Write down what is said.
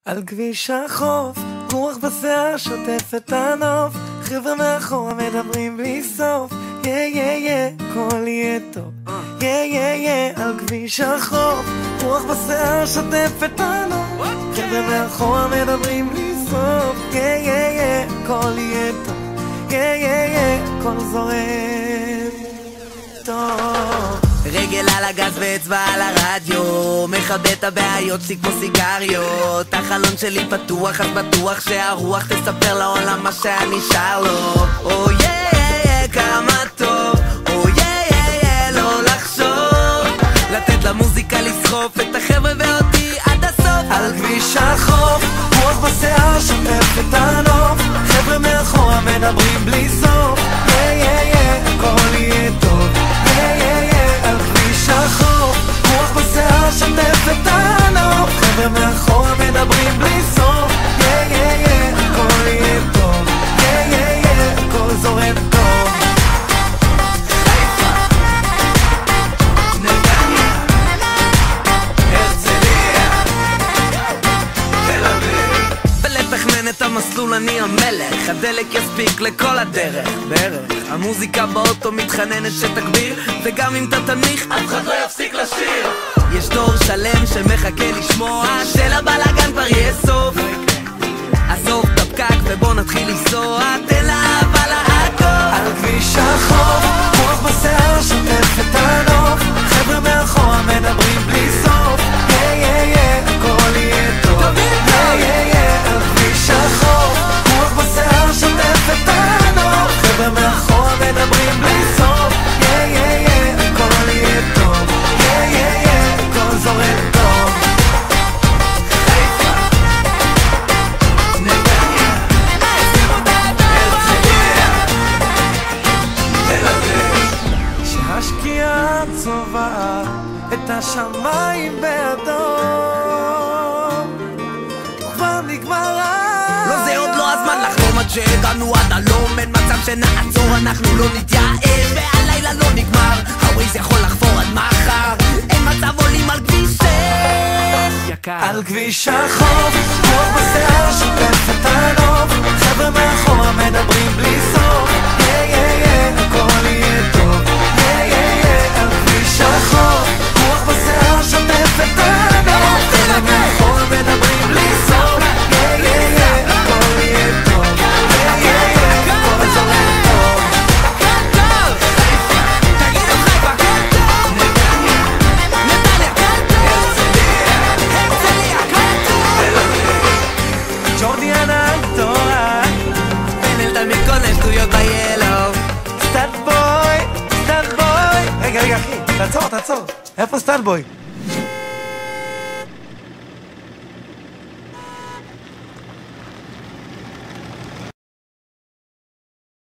על כביש החוף, רוח בשיער שוטף את הנוף, חבר'ה מאחורה מדברים בלי סוף, הכל יהיה טוב, על כביש החוף, רוח בשיער שוטף את הנוף, חבר'ה מאחורה מדברים בלי סוף, הכל יהיה טוב, הכל זורם טוב. רגל על הגז ואצבע על הרדיו, מכבה את הבעיות שלי כמו סיגריות. החלון שלי פתוח אז בטוח שהרוח תספר לעולם מה שנשאר לו. כמה טוב, לא לחשוב, לתת למוזיקה לסחוף את החבר'ה ואותי עד הסוף. על כביש החוף, רוח בשיער שוטף את הנוף, חבר'ה מאחורה מדברים בלי סוף, הכל יהיה טוב, על כביש החוף, רוח בשיער שוטף את הנוף, חבר'ה מאחורה מדברים בלי סוף, הכל יהיה טוב, הכל זורם טוב. ולתכנן את המסלול אני המלך, הדלק יספיק לכל הדרך בערך. המוזיקה באוטו מתחננת שתגביר, וגם אם אתה תנמיך אף אחד לא יפסיק לשיר. יש דור שלם שמחכה לשמוע שלבלגן כבר יהיה סוף. עזוב את הפקק ובוא נתחיל לנסוע, תן לאהבה לעקוב. על כביש החוף, רוח בשיער שוטף את הנוף, חבר'ה מאחורה מדברים בלי סוף, הכל יהיה טוב, על כביש החוף, רוח בשיער שוטף את הנוף, חבר'ה מאחורה מדברים בלי סוף, הכל יהיה טוב, הכל זורם טוב. שהשקיעה צובעת את השמיים באדום, כבר נגמר. לא זה עוד לא הזמן לחלום עד שהגענו עד הלום, אין מצב שנעצור, אנחנו לא נתייאש והלילה לא נגמר, הווייז יכול לחפור עד מחר, אין מצב עולים על כביש 6 יקר. על כביש החוף, רוח בשיער שוטף את הנוף, חבר'ה מאחורה מדברים בלי סוף, הכל יהיה טוב, על כביש החוף, רוח בשיער שוטף את הנוף, חבר'ה מאחורה מדברים בלי סוף, הכל יהיה טוב, הכל זורם טוב. תגידו חיפה, נתניה, הרצליה, ג'ורדי ענן תורה, פנלטן מקונן שטויות ביאלו. סטאט בוי, רגע אחי, תעצור, איפה סטאט בוי?